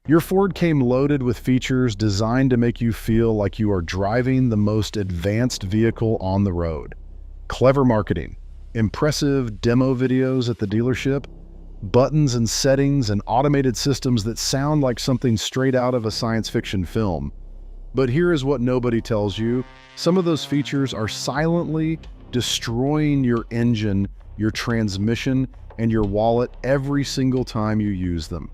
Your Ford came loaded with features designed to make you feel like you are driving the most advanced vehicle on the road. Clever marketing, impressive demo videos at the dealership, buttons and settings and automated systems that sound like something straight out of a science fiction film. But here is what nobody tells you. Some of those features are silently destroying your engine, your transmission, and your wallet every single time you use them.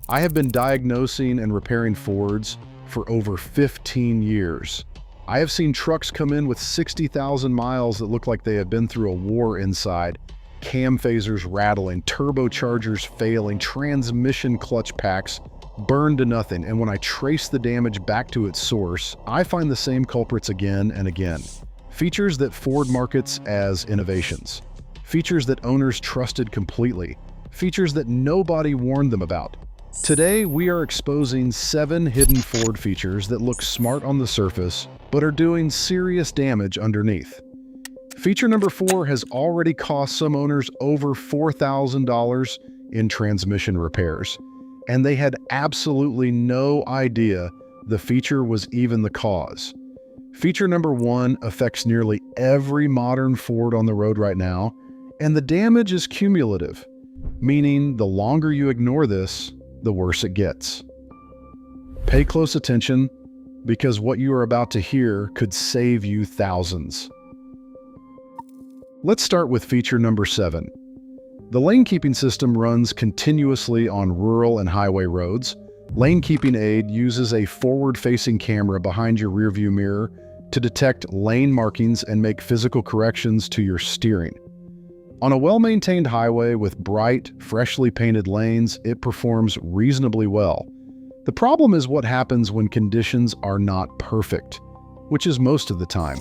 I have been diagnosing and repairing Fords for over 15 years. I have seen trucks come in with 60,000 miles that look like they have been through a war inside, cam phasers rattling, turbochargers failing, transmission clutch packs burned to nothing, and when I trace the damage back to its source, I find the same culprits again and again. Features that Ford markets as innovations. Features that owners trusted completely. Features that nobody warned them about. Today, we are exposing 7 hidden Ford features that look smart on the surface, but are doing serious damage underneath. Feature number 4 has already cost some owners over $4,000 in transmission repairs, and they had absolutely no idea the feature was even the cause. Feature number 1 affects nearly every modern Ford on the road right now, and the damage is cumulative, meaning the longer you ignore this, the worse it gets. Pay close attention, because what you are about to hear could save you thousands. Let's start with feature number 7. The lane keeping system runs continuously on rural and highway roads. Lane keeping aid uses a forward-facing camera behind your rearview mirror to detect lane markings and make physical corrections to your steering. On a well-maintained highway with bright, freshly painted lanes, it performs reasonably well. The problem is what happens when conditions are not perfect, which is most of the time.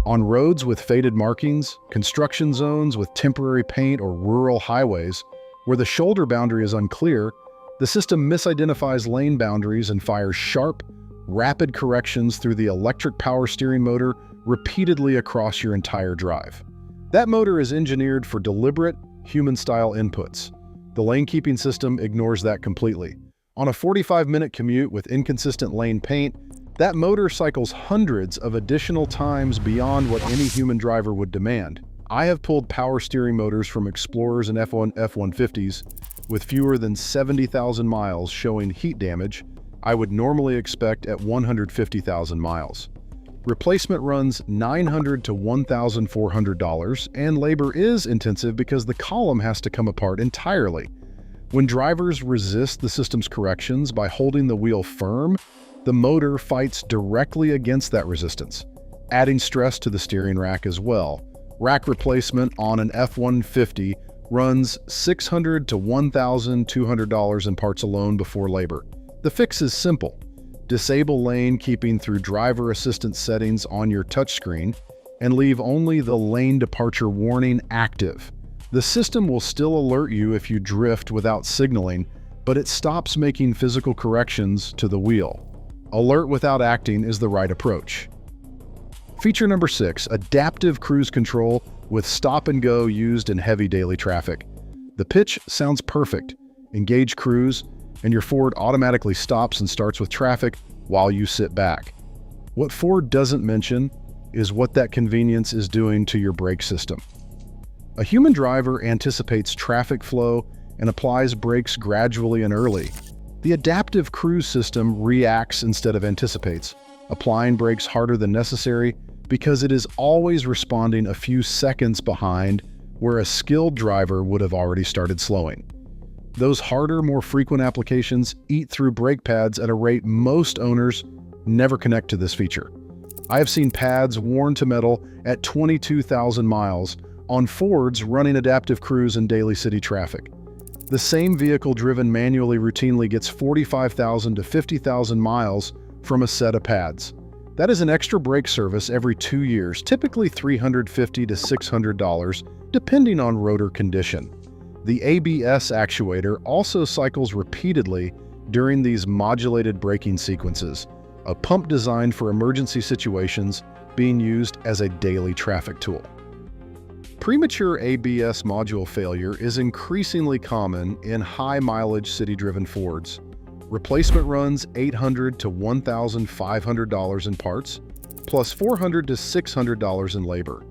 On roads with faded markings, construction zones with temporary paint, or rural highways where the shoulder boundary is unclear, the system misidentifies lane boundaries and fires sharp, rapid corrections through the electric power steering motor repeatedly across your entire drive. That motor is engineered for deliberate, human-style inputs. The lane-keeping system ignores that completely. On a 45-minute commute with inconsistent lane paint, that motor cycles hundreds of additional times beyond what any human driver would demand. I have pulled power steering motors from Explorers and F-150s with fewer than 70,000 miles showing heat damage I would normally expect at 150,000 miles. Replacement runs $900 to $1,400, and labor is intensive because the column has to come apart entirely. When drivers resist the system's corrections by holding the wheel firm, the motor fights directly against that resistance, adding stress to the steering rack as well. Rack replacement on an F-150 runs $600 to $1,200 in parts alone before labor. The fix is simple. Disable lane keeping through driver assistance settings on your touchscreen and leave only the lane departure warning active. The system will still alert you if you drift without signaling, but it stops making physical corrections to the wheel. Alert without acting is the right approach. Feature number 6, adaptive cruise control with stop and go used in heavy daily traffic. The pitch sounds perfect. Engage cruise, and your Ford automatically stops and starts with traffic while you sit back. What Ford doesn't mention is what that convenience is doing to your brake system. A human driver anticipates traffic flow and applies brakes gradually and early. The adaptive cruise system reacts instead of anticipates, applying brakes harder than necessary because it is always responding a few seconds behind where a skilled driver would have already started slowing. Those harder, more frequent applications eat through brake pads at a rate most owners never connect to this feature. I have seen pads worn to metal at 22,000 miles on Fords running adaptive cruise in daily city traffic. The same vehicle driven manually routinely gets 45,000 to 50,000 miles from a set of pads. That is an extra brake service every 2 years, typically $350 to $600, depending on rotor condition. The ABS actuator also cycles repeatedly during these modulated braking sequences, a pump designed for emergency situations being used as a daily traffic tool. Premature ABS module failure is increasingly common in high-mileage city-driven Fords. Replacement runs $800 to $1,500 in parts, plus $400 to $600 in labor.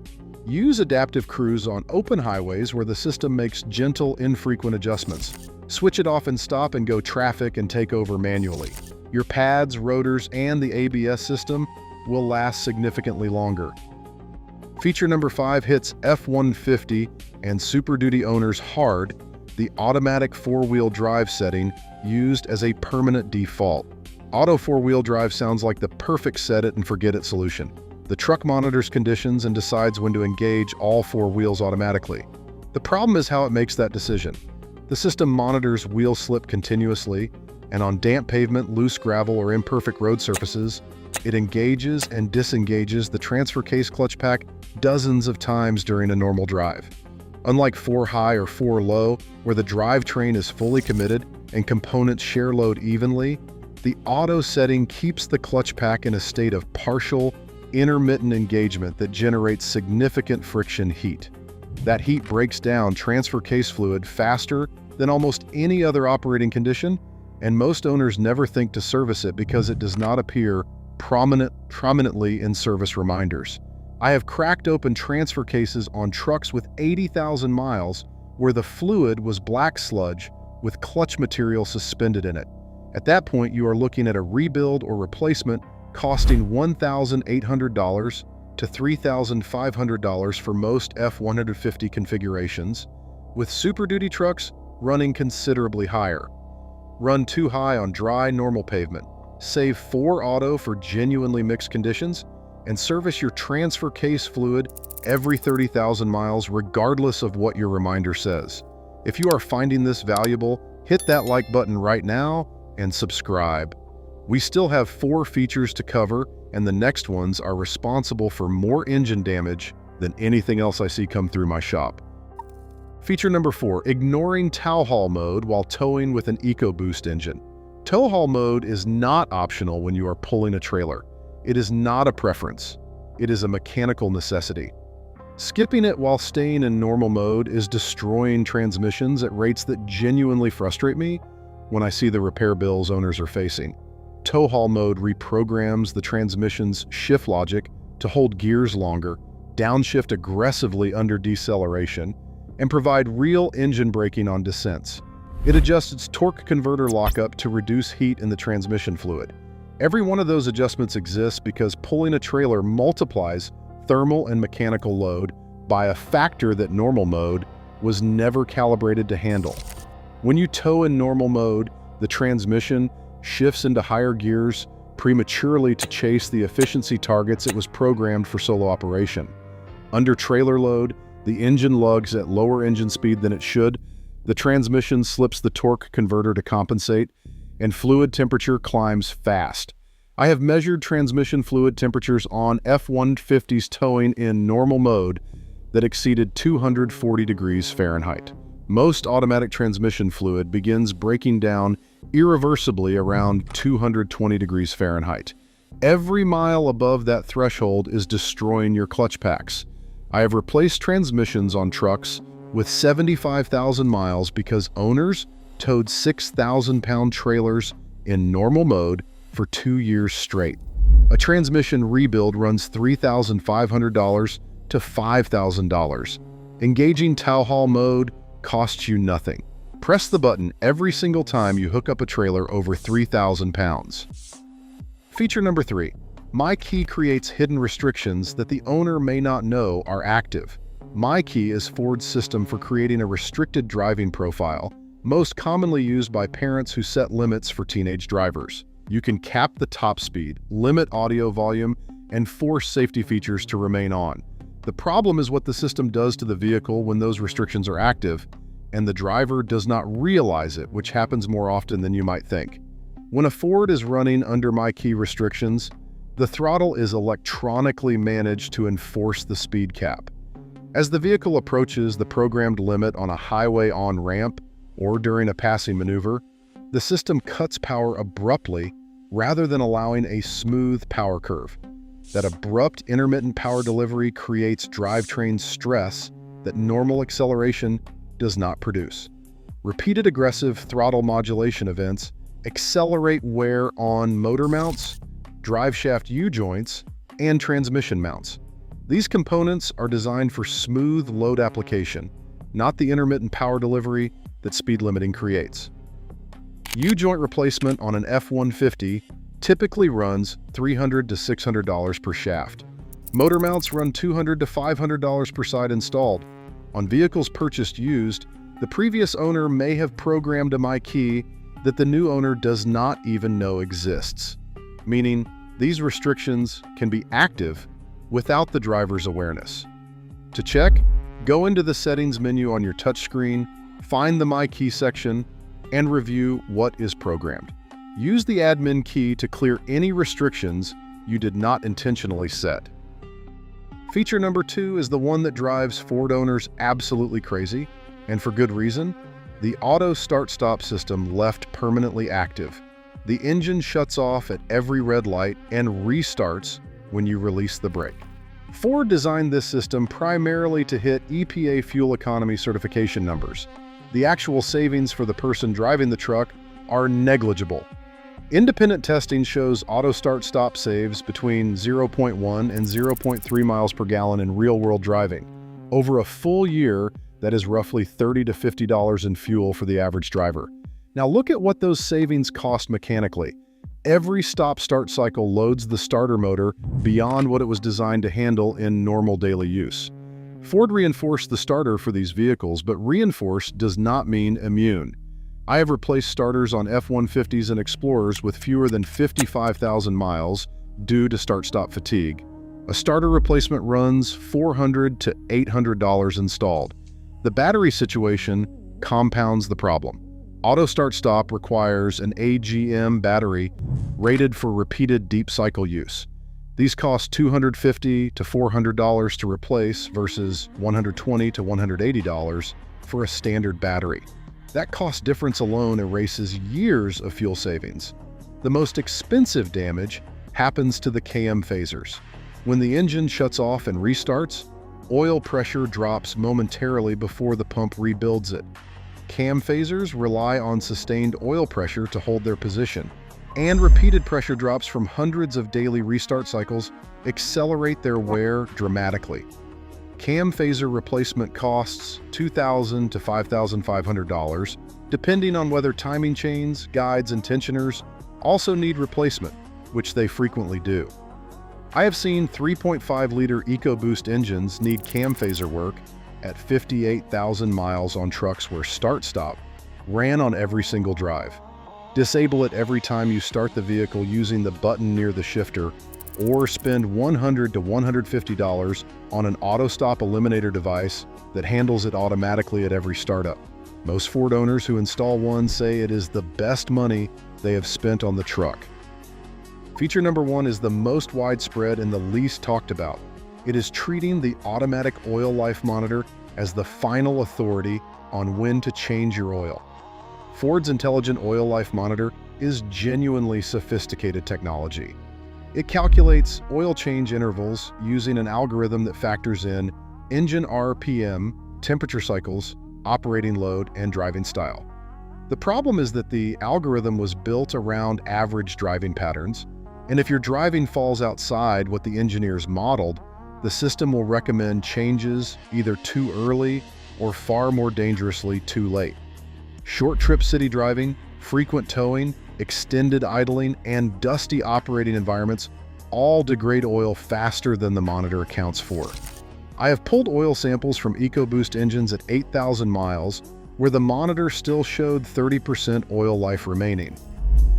Use adaptive cruise on open highways where the system makes gentle, infrequent adjustments. Switch it off and stop and go traffic and take over manually. Your pads, rotors, and the ABS system will last significantly longer. Feature number 5 hits F-150 and Super Duty owners hard, the automatic four-wheel drive setting used as a permanent default. Auto four-wheel drive sounds like the perfect set-it-and-forget-it solution. The truck monitors conditions and decides when to engage all four wheels automatically. The problem is how it makes that decision. The system monitors wheel slip continuously, and on damp pavement, loose gravel, or imperfect road surfaces, it engages and disengages the transfer case clutch pack dozens of times during a normal drive. Unlike 4 high or 4 low, where the drivetrain is fully committed and components share load evenly, the auto setting keeps the clutch pack in a state of partial, intermittent engagement that generates significant friction heat. That heat breaks down transfer case fluid faster than almost any other operating condition, and most owners never think to service it because it does not appear prominently in service reminders. I have cracked open transfer cases on trucks with 80,000 miles where the fluid was black sludge with clutch material suspended in it. At that point, you are looking at a rebuild or replacement costing $1,800 to $3,500 for most F-150 configurations, with Super Duty trucks running considerably higher. Run 2 high on dry, normal pavement. Save 4 auto for genuinely mixed conditions, and service your transfer case fluid every 30,000 miles regardless of what your reminder says. If you are finding this valuable, hit that like button right now and subscribe. We still have 4 features to cover, and the next ones are responsible for more engine damage than anything else I see come through my shop. Feature number 4, ignoring tow haul mode while towing with an EcoBoost engine. Tow haul mode is not optional when you are pulling a trailer. It is not a preference. It is a mechanical necessity. Skipping it while staying in normal mode is destroying transmissions at rates that genuinely frustrate me when I see the repair bills owners are facing. Tow haul mode reprograms the transmission's shift logic to hold gears longer, downshift aggressively under deceleration, and provide real engine braking on descents. It adjusts its torque converter lockup to reduce heat in the transmission fluid. Every one of those adjustments exists because pulling a trailer multiplies thermal and mechanical load by a factor that normal mode was never calibrated to handle. When you tow in normal mode, the transmission shifts into higher gears prematurely to chase the efficiency targets it was programmed for solo operation. Under trailer load, the engine lugs at lower engine speed than it should, the transmission slips the torque converter to compensate, and fluid temperature climbs fast. I have measured transmission fluid temperatures on F-150s towing in normal mode that exceeded 240 degrees Fahrenheit. Most automatic transmission fluid begins breaking down irreversibly around 220 degrees Fahrenheit. Every mile above that threshold is destroying your clutch packs. I have replaced transmissions on trucks with 75,000 miles because owners towed 6,000-pound trailers in normal mode for 2 years straight. A transmission rebuild runs $3,500 to $5,000. Engaging tow haul mode costs you nothing. Press the button every single time you hook up a trailer over 3,000 pounds. Feature number 3. MyKey creates hidden restrictions that the owner may not know are active. MyKey is Ford's system for creating a restricted driving profile, most commonly used by parents who set limits for teenage drivers. You can cap the top speed, limit audio volume, and force safety features to remain on. The problem is what the system does to the vehicle when those restrictions are active, and the driver does not realize it, which happens more often than you might think. When a Ford is running under MyKey restrictions, the throttle is electronically managed to enforce the speed cap. As the vehicle approaches the programmed limit on a highway on-ramp or during a passing maneuver, the system cuts power abruptly rather than allowing a smooth power curve. That abrupt intermittent power delivery creates drivetrain stress that normal acceleration does not produce. Repeated aggressive throttle modulation events accelerate wear on motor mounts, drive shaft U-joints, and transmission mounts. These components are designed for smooth load application, not the intermittent power delivery that speed limiting creates. U-joint replacement on an F-150 typically runs $300 to $600 per shaft. Motor mounts run $200 to $500 per side installed. On vehicles purchased used, the previous owner may have programmed a My Key that the new owner does not even know exists, meaning these restrictions can be active without the driver's awareness. To check, go into the settings menu on your touchscreen, find the My Key section, and review what is programmed. Use the admin key to clear any restrictions you did not intentionally set. Feature number 2 is the one that drives Ford owners absolutely crazy, and for good reason. The auto start-stop system left permanently active. The engine shuts off at every red light and restarts when you release the brake. Ford designed this system primarily to hit EPA fuel economy certification numbers. The actual savings for the person driving the truck are negligible. Independent testing shows auto start-stop saves between 0.1 and 0.3 miles per gallon in real-world driving. Over a full year, that is roughly $30 to $50 in fuel for the average driver. Now look at what those savings cost mechanically. Every stop-start cycle loads the starter motor beyond what it was designed to handle in normal daily use. Ford reinforced the starter for these vehicles, but reinforced does not mean immune. I have replaced starters on F-150s and Explorers with fewer than 55,000 miles due to start-stop fatigue. A starter replacement runs $400 to $800 installed. The battery situation compounds the problem. Auto start-stop requires an AGM battery rated for repeated deep cycle use. These cost $250 to $400 to replace versus $120 to $180 for a standard battery. That cost difference alone erases years of fuel savings. The most expensive damage happens to the KM phasers. When the engine shuts off and restarts, oil pressure drops momentarily before the pump rebuilds it. Cam phasers rely on sustained oil pressure to hold their position, and repeated pressure drops from hundreds of daily restart cycles accelerate their wear dramatically. Cam phaser replacement costs $2,000 to $5,500, depending on whether timing chains, guides, and tensioners also need replacement, which they frequently do. I have seen 3.5-liter EcoBoost engines need cam phaser work at 58,000 miles on trucks where start-stop ran on every single drive. Disable it every time you start the vehicle using the button near the shifter, or spend $100 to $150 on an auto-stop eliminator device that handles it automatically at every startup. Most Ford owners who install one say it is the best money they have spent on the truck. Feature number 1 is the most widespread and the least talked about. It is treating the automatic oil life monitor as the final authority on when to change your oil. Ford's intelligent oil life monitor is genuinely sophisticated technology. It calculates oil change intervals using an algorithm that factors in engine RPM, temperature cycles, operating load, and driving style. The problem is that the algorithm was built around average driving patterns, and if your driving falls outside what the engineers modeled, the system will recommend changes either too early or far more dangerously too late. Short trip city driving, frequent towing, extended idling, and dusty operating environments all degrade oil faster than the monitor accounts for. I have pulled oil samples from EcoBoost engines at 8,000 miles where the monitor still showed 30% oil life remaining.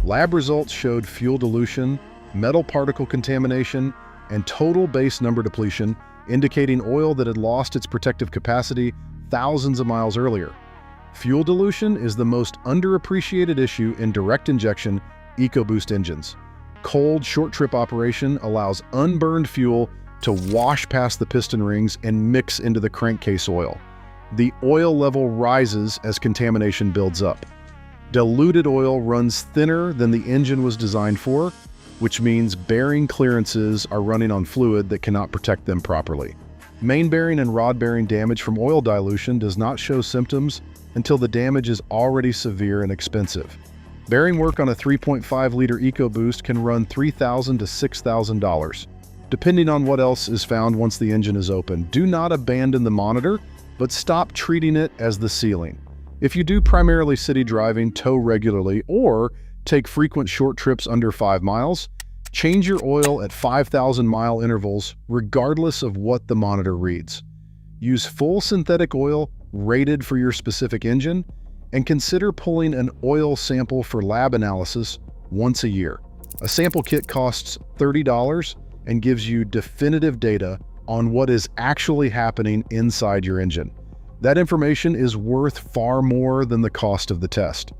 Lab results showed fuel dilution, metal particle contamination, and total base number depletion, indicating oil that had lost its protective capacity thousands of miles earlier. Fuel dilution is the most underappreciated issue in direct injection EcoBoost engines. Cold, short-trip operation allows unburned fuel to wash past the piston rings and mix into the crankcase oil. The oil level rises as contamination builds up. Diluted oil runs thinner than the engine was designed for, which means bearing clearances are running on fluid that cannot protect them properly. Main bearing and rod bearing damage from oil dilution does not show symptoms until the damage is already severe and expensive. Bearing work on a 3.5-liter EcoBoost can run $3,000 to $6,000, depending on what else is found once the engine is open. Do not abandon the monitor, but stop treating it as the ceiling. If you do primarily city driving, tow regularly, or take frequent short trips under 5 miles, change your oil at 5,000-mile intervals regardless of what the monitor reads. Use full synthetic oil rated for your specific engine, and consider pulling an oil sample for lab analysis once a year. A sample kit costs $30 and gives you definitive data on what is actually happening inside your engine. That information is worth far more than the cost of the test.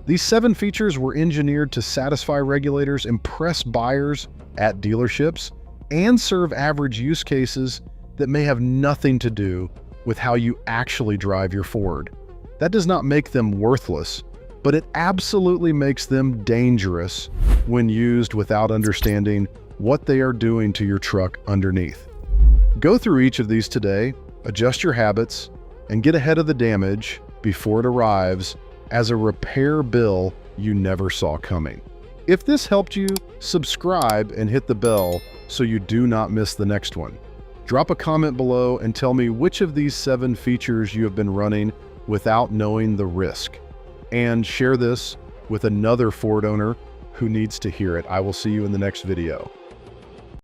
These 7 features were engineered to satisfy regulators, impress buyers at dealerships, and serve average use cases that may have nothing to do with how you actually drive your Ford. That does not make them worthless, but it absolutely makes them dangerous when used without understanding what they are doing to your truck underneath. Go through each of these today, adjust your habits, and get ahead of the damage before it arrives as a repair bill you never saw coming. If this helped you, subscribe and hit the bell so you do not miss the next one. Drop a comment below and tell me which of these 7 features you have been running without knowing the risk. And share this with another Ford owner who needs to hear it. I will see you in the next video.